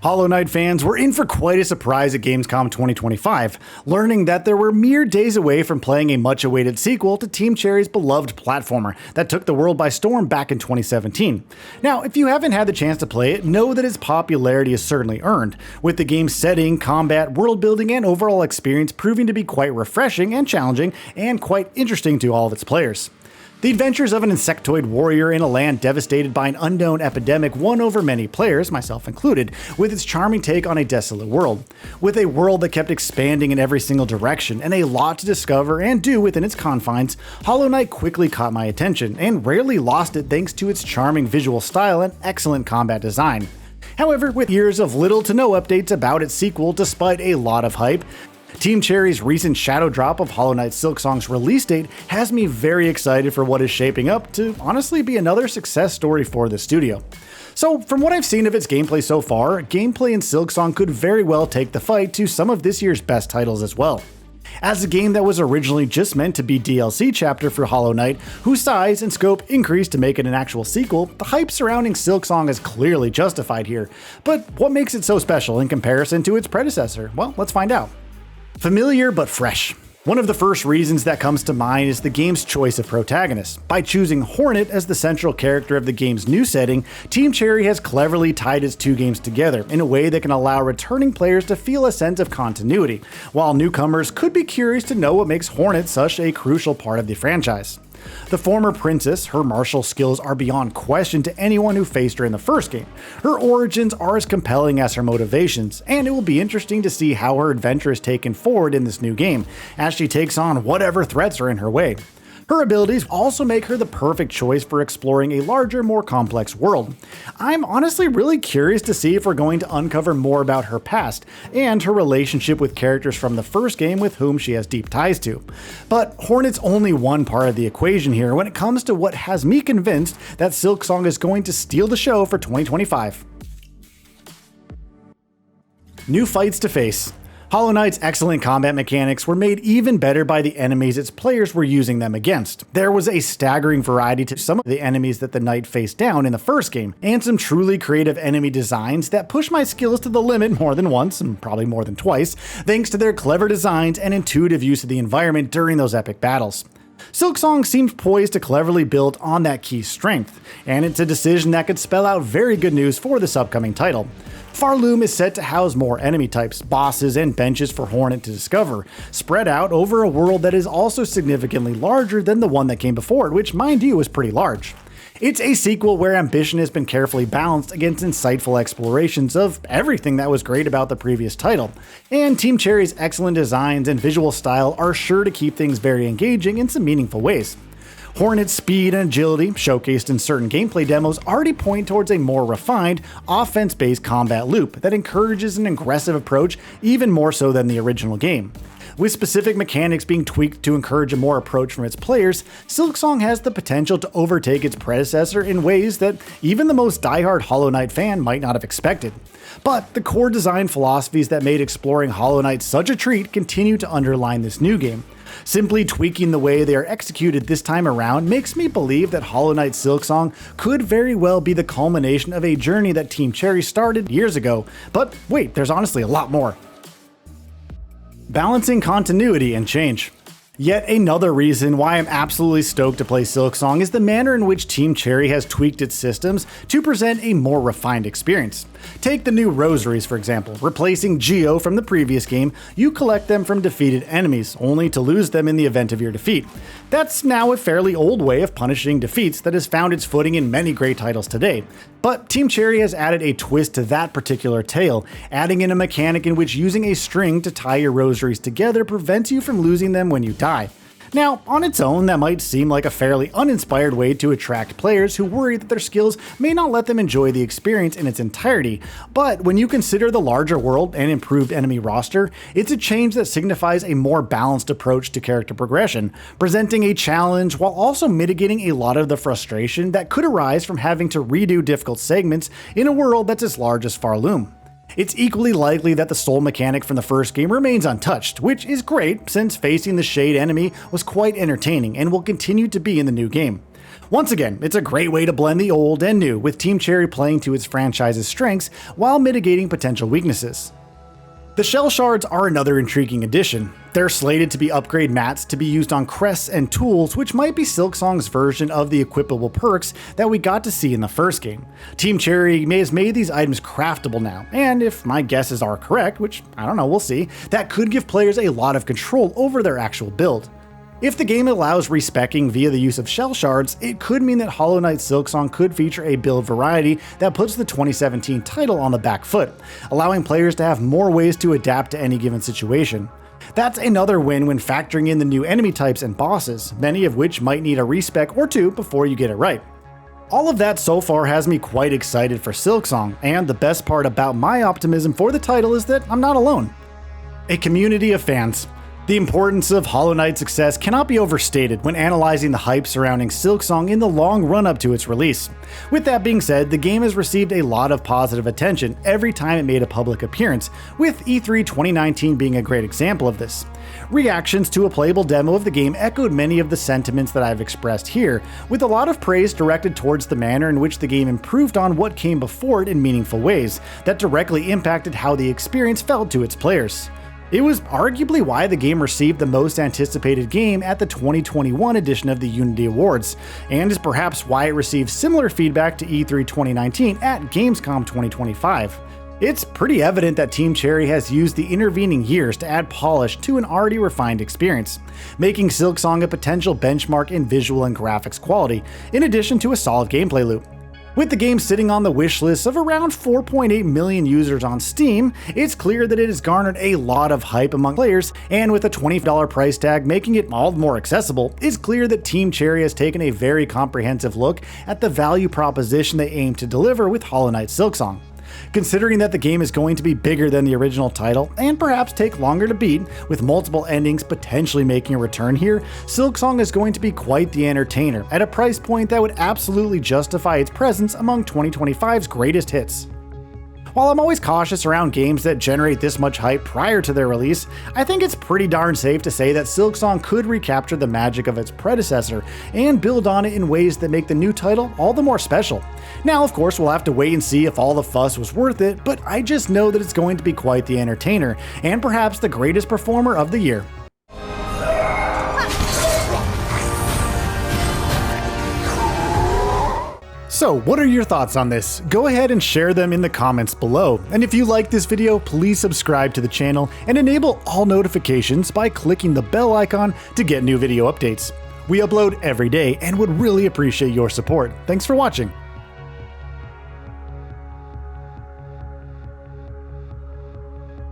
Hollow Knight fans were in for quite a surprise at Gamescom 2025, learning that they were mere days away from playing a much-awaited sequel to Team Cherry's beloved platformer that took the world by storm back in 2017. Now, if you haven't had the chance to play it, know that its popularity is certainly earned, with the game's setting, combat, world building, and overall experience proving to be quite refreshing and challenging, and quite interesting to all of its players. The adventures of an insectoid warrior in a land devastated by an unknown epidemic won over many players, myself included, with its charming take on a desolate world. With a world that kept expanding in every single direction and a lot to discover and do within its confines, Hollow Knight quickly caught my attention and rarely lost it thanks to its charming visual style and excellent combat design. However, with years of little to no updates about its sequel despite a lot of hype, Team Cherry's recent shadow drop of Hollow Knight Silksong's release date has me very excited for what is shaping up to honestly be another success story for the studio. So from what I've seen of its gameplay so far, gameplay in Silksong could very well take the fight to some of this year's best titles as well. As a game that was originally just meant to be DLC chapter for Hollow Knight, whose size and scope increased to make it an actual sequel, the hype surrounding Silksong is clearly justified here. But what makes it so special in comparison to its predecessor? Well, let's find out. Familiar but fresh. One of the first reasons that comes to mind is the game's choice of protagonists. By choosing Hornet as the central character of the game's new setting, Team Cherry has cleverly tied its two games together in a way that can allow returning players to feel a sense of continuity, while newcomers could be curious to know what makes Hornet such a crucial part of the franchise. The former princess, her martial skills are beyond question to anyone who faced her in the first game. Her origins are as compelling as her motivations, and it will be interesting to see how her adventure is taken forward in this new game, as she takes on whatever threats are in her way. Her abilities also make her the perfect choice for exploring a larger, more complex world. I'm honestly really curious to see if we're going to uncover more about her past and her relationship with characters from the first game with whom she has deep ties to. But Hornet's only one part of the equation here when it comes to what has me convinced that Silksong is going to steal the show for 2025. New fights to face. Hollow Knight's excellent combat mechanics were made even better by the enemies its players were using them against. There was a staggering variety to some of the enemies that the Knight faced down in the first game, and some truly creative enemy designs that pushed my skills to the limit more than once, and probably more than twice, thanks to their clever designs and intuitive use of the environment during those epic battles. Silksong seems poised to cleverly build on that key strength, and it's a decision that could spell out very good news for this upcoming title. Farloom is set to house more enemy types, bosses, and benches for Hornet to discover, spread out over a world that is also significantly larger than the one that came before it, which, mind you, is pretty large. It's a sequel where ambition has been carefully balanced against insightful explorations of everything that was great about the previous title, and Team Cherry's excellent designs and visual style are sure to keep things very engaging in some meaningful ways. Hornet's speed and agility, showcased in certain gameplay demos, already point towards a more refined, offense-based combat loop that encourages an aggressive approach even more so than the original game. With specific mechanics being tweaked to encourage a more approach from its players, Silksong has the potential to overtake its predecessor in ways that even the most diehard Hollow Knight fan might not have expected. But the core design philosophies that made exploring Hollow Knight such a treat continue to underline this new game. Simply tweaking the way they are executed this time around makes me believe that Hollow Knight Silksong could very well be the culmination of a journey that Team Cherry started years ago. But wait, there's honestly a lot more. Balancing continuity and change. Yet another reason why I'm absolutely stoked to play Silksong is the manner in which Team Cherry has tweaked its systems to present a more refined experience. Take the new rosaries for example. Replacing Geo from the previous game, you collect them from defeated enemies, only to lose them in the event of your defeat. That's now a fairly old way of punishing defeats that has found its footing in many great titles today. But Team Cherry has added a twist to that particular tale, adding in a mechanic in which using a string to tie your rosaries together prevents you from losing them when you die. Now, on its own, that might seem like a fairly uninspired way to attract players who worry that their skills may not let them enjoy the experience in its entirety, but when you consider the larger world and improved enemy roster, it's a change that signifies a more balanced approach to character progression, presenting a challenge while also mitigating a lot of the frustration that could arise from having to redo difficult segments in a world that's as large as Farloom. It's equally likely that the soul mechanic from the first game remains untouched, which is great since facing the Shade enemy was quite entertaining and will continue to be in the new game. Once again, it's a great way to blend the old and new, with Team Cherry playing to its franchise's strengths while mitigating potential weaknesses. The shell shards are another intriguing addition. They're slated to be upgrade mats to be used on crests and tools, which might be Silksong's version of the equipable perks that we got to see in the first game. Team Cherry has made these items craftable now, and if my guesses are correct, which I don't know, we'll see, that could give players a lot of control over their actual build. If the game allows respeccing via the use of shell shards, it could mean that Hollow Knight Silksong could feature a build variety that puts the 2017 title on the back foot, allowing players to have more ways to adapt to any given situation. That's another win when factoring in the new enemy types and bosses, many of which might need a respec or two before you get it right. All of that so far has me quite excited for Silksong, and the best part about my optimism for the title is that I'm not alone. A community of fans. The importance of Hollow Knight's success cannot be overstated when analyzing the hype surrounding Silksong in the long run-up to its release. With that being said, the game has received a lot of positive attention every time it made a public appearance, with E3 2019 being a great example of this. Reactions to a playable demo of the game echoed many of the sentiments that I've expressed here, with a lot of praise directed towards the manner in which the game improved on what came before it in meaningful ways that directly impacted how the experience felt to its players. It was arguably why the game received the most anticipated game at the 2021 edition of the Unity Awards, and is perhaps why it received similar feedback to E3 2019 at Gamescom 2025. It's pretty evident that Team Cherry has used the intervening years to add polish to an already refined experience, making Silksong a potential benchmark in visual and graphics quality, in addition to a solid gameplay loop. With the game sitting on the wish list of around 4.8 million users on Steam, it's clear that it has garnered a lot of hype among players, and with a $20 price tag making it all the more accessible, it's clear that Team Cherry has taken a very comprehensive look at the value proposition they aim to deliver with Hollow Knight Silksong. Considering that the game is going to be bigger than the original title, and perhaps take longer to beat, with multiple endings potentially making a return here, Silksong is going to be quite the entertainer at a price point that would absolutely justify its presence among 2025's greatest hits. While I'm always cautious around games that generate this much hype prior to their release, I think it's pretty darn safe to say that Silksong could recapture the magic of its predecessor and build on it in ways that make the new title all the more special. Now, of course, we'll have to wait and see if all the fuss was worth it, but I just know that it's going to be quite the entertainer, and perhaps the greatest performer of the year. So, what are your thoughts on this? Go ahead and share them in the comments below. And if you like this video, please subscribe to the channel and enable all notifications by clicking the bell icon to get new video updates. We upload every day and would really appreciate your support. Thanks for watching.